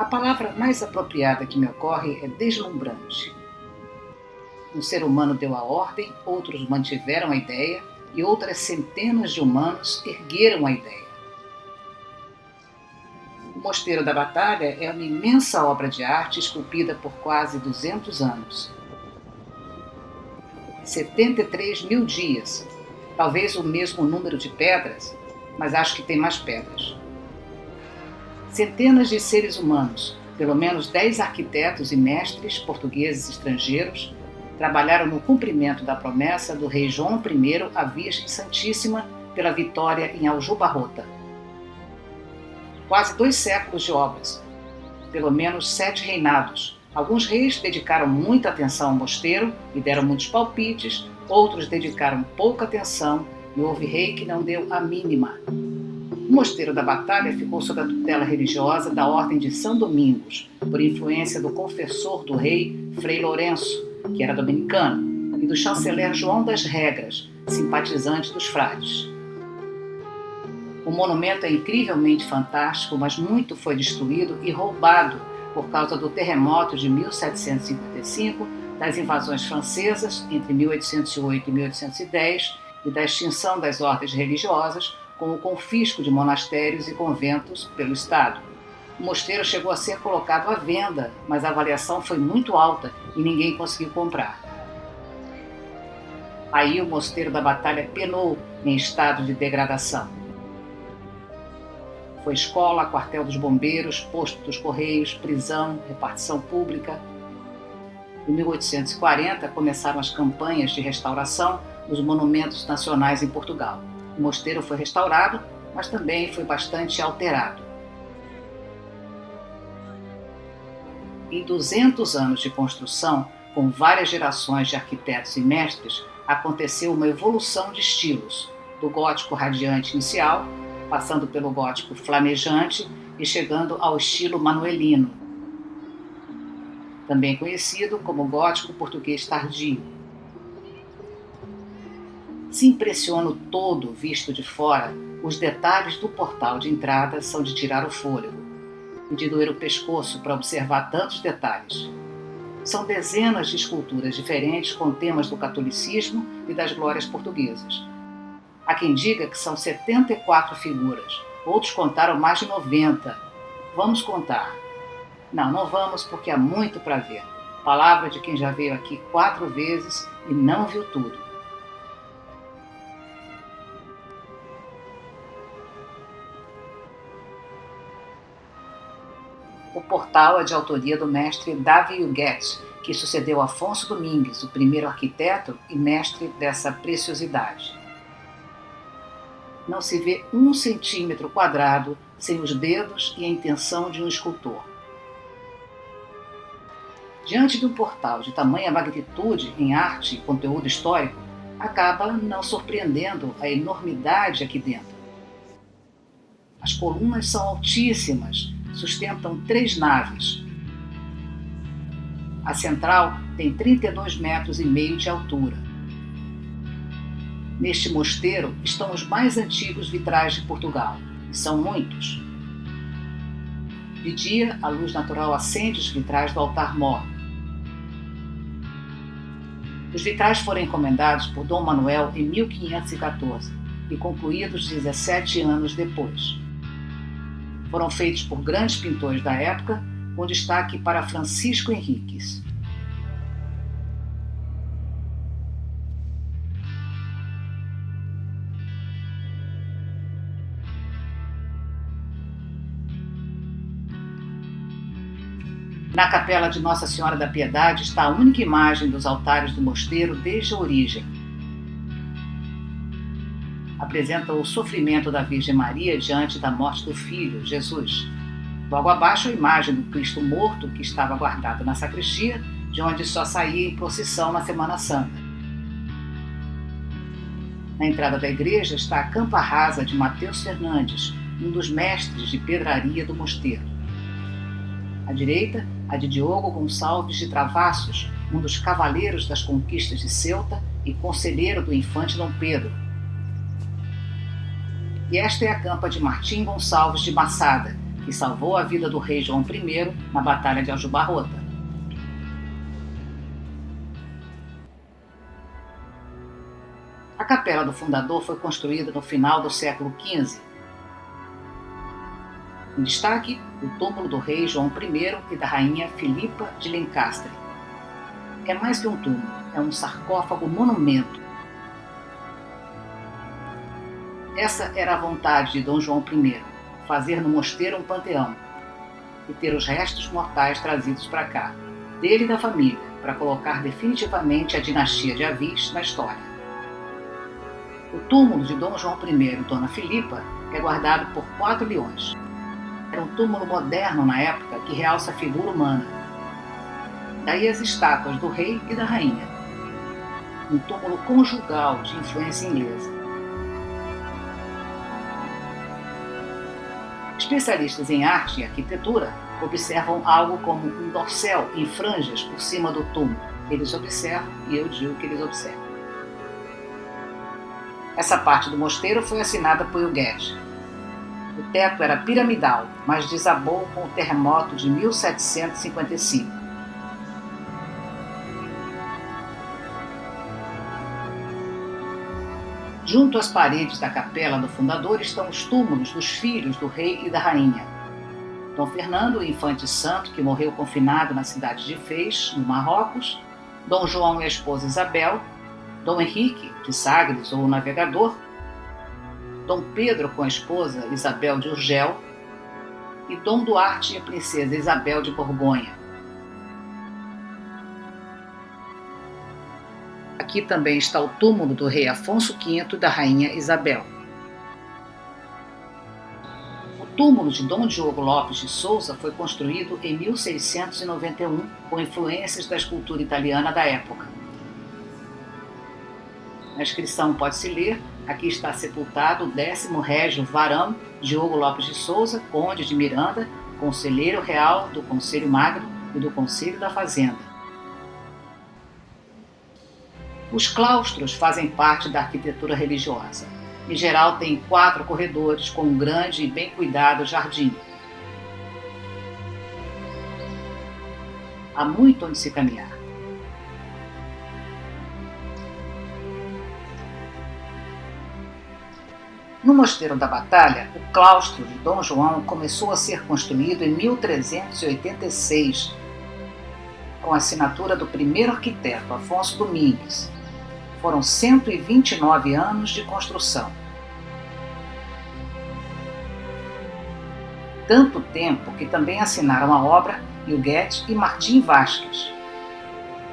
palavra mais apropriada que me ocorre é deslumbrante. Um ser humano deu a ordem, outros mantiveram a ideia e outras centenas de humanos ergueram a ideia. O Mosteiro da Batalha é uma imensa obra de arte esculpida por quase 200 anos. 73 mil dias, talvez o mesmo número de pedras, mas acho que tem mais pedras. Centenas de seres humanos, pelo menos 10 arquitetos e mestres portugueses e estrangeiros, trabalharam no cumprimento da promessa do rei João I à Virgem Santíssima pela vitória em Aljubarrota. Quase 2 séculos de obras, pelo menos 7 reinados. Alguns reis dedicaram muita atenção ao mosteiro e deram muitos palpites, outros dedicaram pouca atenção e houve rei que não deu a mínima. O Mosteiro da Batalha ficou sob a tutela religiosa da Ordem de São Domingos, por influência do confessor do rei, Frei Lourenço, que era dominicano, e do chanceler João das Regras, simpatizante dos frades. O monumento é incrivelmente fantástico, mas muito foi destruído e roubado por causa do terremoto de 1755, das invasões francesas entre 1808 e 1810 e da extinção das ordens religiosas, com o confisco de monastérios e conventos pelo Estado. O mosteiro chegou a ser colocado à venda, mas a avaliação foi muito alta e ninguém conseguiu comprar. Aí o Mosteiro da Batalha penou em estado de degradação. Foi escola, quartel dos bombeiros, posto dos correios, prisão, repartição pública. Em 1840 começaram as campanhas de restauração dos monumentos nacionais em Portugal. O mosteiro foi restaurado, mas também foi bastante alterado. Em 200 anos de construção, com várias gerações de arquitetos e mestres, aconteceu uma evolução de estilos, do gótico radiante inicial, passando pelo gótico flamejante e chegando ao estilo manuelino, também conhecido como gótico português tardio. Se impressiona o todo visto de fora, os detalhes do portal de entrada são de tirar o fôlego e de doer o pescoço para observar tantos detalhes. São dezenas de esculturas diferentes com temas do catolicismo e das glórias portuguesas. Há quem diga que são 74 figuras, outros contaram mais de 90. Vamos contar. Não vamos porque há muito para ver. Palavra de quem já veio aqui 4 vezes e não viu tudo. O portal é de autoria do mestre Davi Huguet, que sucedeu Afonso Domingues, o primeiro arquiteto e mestre dessa preciosidade. Não se vê 1 centímetro quadrado sem os dedos e a intenção de um escultor. Diante de um portal de tamanha magnitude em arte e conteúdo histórico, acaba não surpreendendo a enormidade aqui dentro. As colunas são altíssimas, sustentam 3 naves. A central tem 32,5 metros de altura. Neste mosteiro estão os mais antigos vitrais de Portugal, e são muitos. De dia, a luz natural acende os vitrais do altar-mor. Os vitrais foram encomendados por Dom Manuel em 1514 e concluídos 17 anos depois. Foram feitos por grandes pintores da época, com destaque para Francisco Henriques. Na capela de Nossa Senhora da Piedade está a única imagem dos altares do mosteiro desde a origem. Apresenta o sofrimento da Virgem Maria diante da morte do Filho, Jesus. Logo abaixo a imagem do Cristo morto que estava guardado na sacristia, de onde só saía em procissão na Semana Santa. Na entrada da igreja está a campa rasa de Mateus Fernandes, um dos mestres de pedraria do mosteiro. À direita, a de Diogo Gonçalves de Travassos, um dos cavaleiros das conquistas de Ceuta e conselheiro do infante Dom Pedro. E esta é a campa de Martim Gonçalves de Massada, que que salvou a vida do rei João I na Batalha de Aljubarrota. A capela do fundador foi construída no final do século XV. Em destaque, o túmulo do rei João I e da rainha Filipa de Lencastre. É mais que um túmulo, é um sarcófago monumento. Essa era a vontade de Dom João I, fazer no mosteiro um panteão e ter os restos mortais trazidos para cá, dele e da família, para colocar definitivamente a dinastia de Avis na história. O túmulo de Dom João I e Dona Filipa é guardado por 4 leões. Era um túmulo moderno na época que realça a figura humana. Daí as estátuas do rei e da rainha. Um túmulo conjugal de influência inglesa. Especialistas em arte e arquitetura observam algo como um dorsal em franjas por cima do túmulo. Eles observam e eu digo que eles observam. Essa parte do mosteiro foi assinada por Huguet. O teto era piramidal, mas desabou com o terremoto de 1755. Junto às paredes da capela do fundador estão os túmulos dos filhos do rei e da rainha. Dom Fernando, o infante santo que morreu confinado na cidade de Fez, no Marrocos, Dom João e a esposa Isabel, Dom Henrique, de Sagres ou o Navegador, Dom Pedro com a esposa Isabel de Urgel e Dom Duarte e a princesa Isabel de Borgonha. Aqui também está o túmulo do rei Afonso V e da rainha Isabel. O túmulo de Dom Diogo Lopes de Souza foi construído em 1691 com influências da escultura italiana da época. Na inscrição pode-se ler: aqui está sepultado o 10º régio varão Diogo Lopes de Souza, conde de Miranda, conselheiro real do Conselho Magno e do Conselho da Fazenda. Os claustros fazem parte da arquitetura religiosa. Em geral, tem 4 corredores com um grande e bem cuidado jardim. Há muito onde se caminhar. No Mosteiro da Batalha, o claustro de Dom João começou a ser construído em 1386, com a assinatura do primeiro arquiteto, Afonso Domingues. Foram 129 anos de construção. Tanto tempo que também assinaram a obra Huguet e Martim Vasques.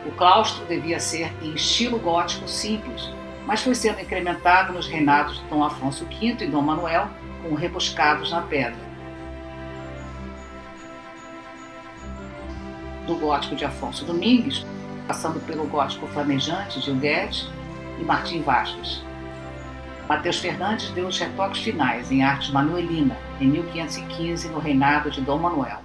O claustro devia ser em estilo gótico simples, mas foi sendo incrementado nos reinados de Dom Afonso V e Dom Manuel, com rebuscados na pedra. Do gótico de Afonso Domingues, passando pelo gótico flamejante de Huguet e Martim Vasques. Mateus Fernandes deu os retoques finais em arte manuelina, em 1515, no reinado de Dom Manuel.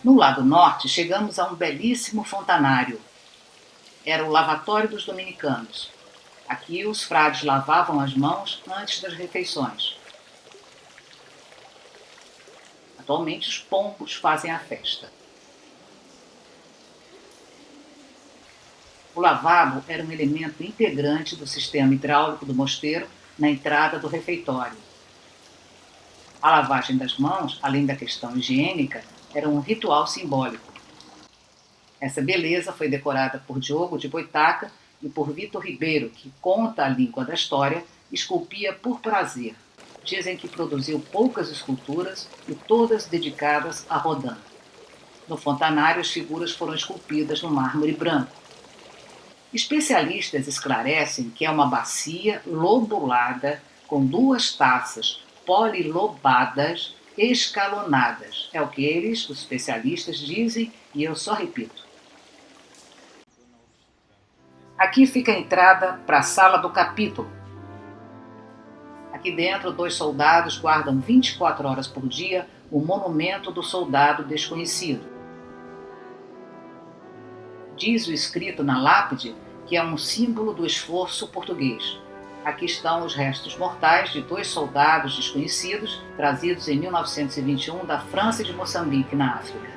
No lado norte, chegamos a um belíssimo fontanário. Era o lavatório dos dominicanos. Aqui os frades lavavam as mãos antes das refeições. Atualmente os pombos fazem a festa. O lavabo era um elemento integrante do sistema hidráulico do mosteiro na entrada do refeitório. A lavagem das mãos, além da questão higiênica, era um ritual simbólico. Essa beleza foi decorada por Diogo de Boitaca e por Vitor Ribeiro, que conta a língua da história, esculpia por prazer. Dizem que produziu poucas esculturas e todas dedicadas a Rodin. No fontanário, as figuras foram esculpidas no mármore branco. Especialistas esclarecem que é uma bacia lobulada com 2 taças polilobadas escalonadas. É o que eles, os especialistas, dizem e eu só repito. Aqui fica a entrada para a sala do capítulo. Aqui dentro, 2 soldados guardam 24 horas por dia o monumento do soldado desconhecido. Diz o escrito na lápide que é um símbolo do esforço português. Aqui estão os restos mortais de 2 soldados desconhecidos, trazidos em 1921 da França e de Moçambique, na África.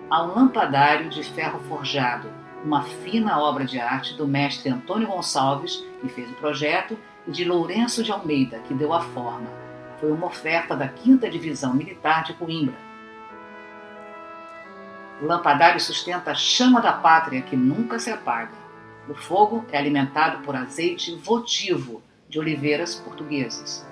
Há um lampadário de ferro forjado, uma fina obra de arte do mestre Antônio Gonçalves, que fez o projeto, e de Lourenço de Almeida, que deu a forma. Foi uma oferta da 5ª Divisão Militar de Coimbra. O lampadário sustenta a chama da pátria que nunca se apaga. O fogo é alimentado por azeite votivo de oliveiras portuguesas.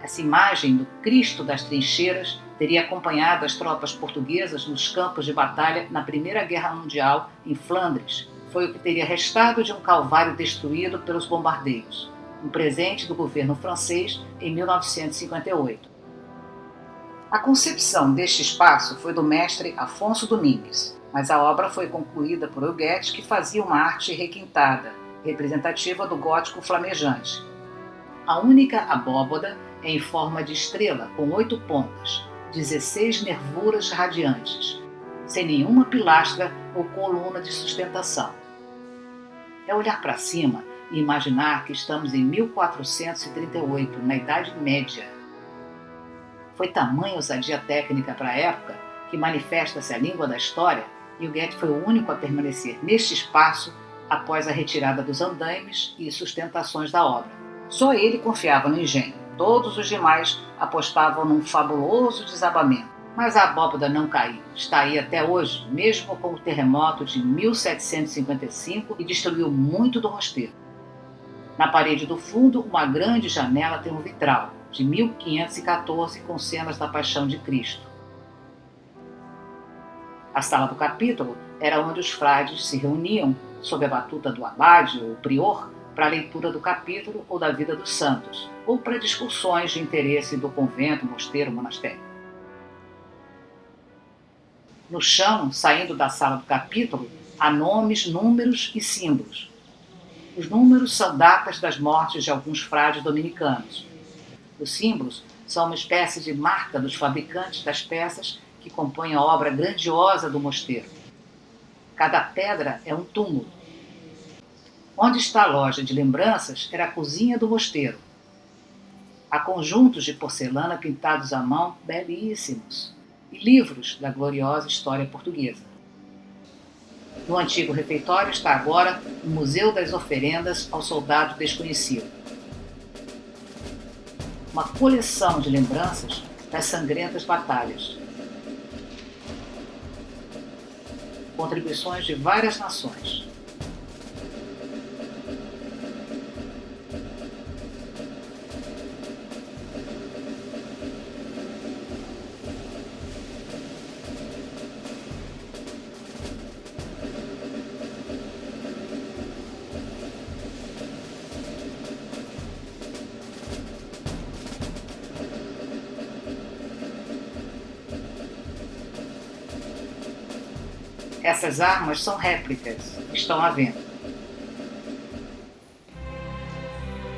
Essa imagem do Cristo das Trincheiras teria acompanhado as tropas portuguesas nos campos de batalha na Primeira Guerra Mundial em Flandres. Foi o que teria restado de um calvário destruído pelos bombardeios, um presente do governo francês em 1958. A concepção deste espaço foi do mestre Afonso Domingues, mas a obra foi concluída por Huguete, que fazia uma arte requintada, representativa do gótico flamejante. A única abóbada é em forma de estrela, com 8 pontas, 16 nervuras radiantes, sem nenhuma pilastra ou coluna de sustentação. É olhar para cima e imaginar que estamos em 1438, na Idade Média. Foi tamanha ousadia técnica para a época que manifesta-se a língua da história, e Huguete foi o único a permanecer neste espaço após a retirada dos andaimes e sustentações da obra. Só ele confiava no engenho. Todos os demais apostavam num fabuloso desabamento. Mas a abóbada não caiu. Está aí até hoje, mesmo com o terremoto de 1755, e destruiu muito do mosteiro. Na parede do fundo, uma grande janela tem um vitral, de 1514, com cenas da Paixão de Cristo. A sala do capítulo era onde os frades se reuniam, sob a batuta do abade ou prior, para a leitura do capítulo ou da vida dos santos, ou para discussões de interesse do convento, mosteiro, monastério. No chão, saindo da sala do capítulo, há nomes, números e símbolos. Os números são datas das mortes de alguns frades dominicanos. Os símbolos são uma espécie de marca dos fabricantes das peças que compõem a obra grandiosa do mosteiro. Cada pedra é um túmulo. Onde está a loja de lembranças era a cozinha do mosteiro. Há conjuntos de porcelana pintados à mão belíssimos e livros da gloriosa história portuguesa. No antigo refeitório está agora o Museu das Oferendas ao Soldado Desconhecido. Uma coleção de lembranças das sangrentas batalhas. Contribuições de várias nações. Essas armas são réplicas, estão à venda.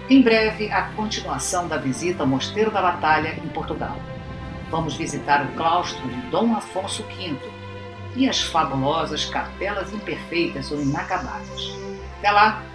Em breve, a continuação da visita ao Mosteiro da Batalha em Portugal. Vamos visitar o claustro de Dom Afonso V e as fabulosas capelas imperfeitas ou inacabadas. Até lá!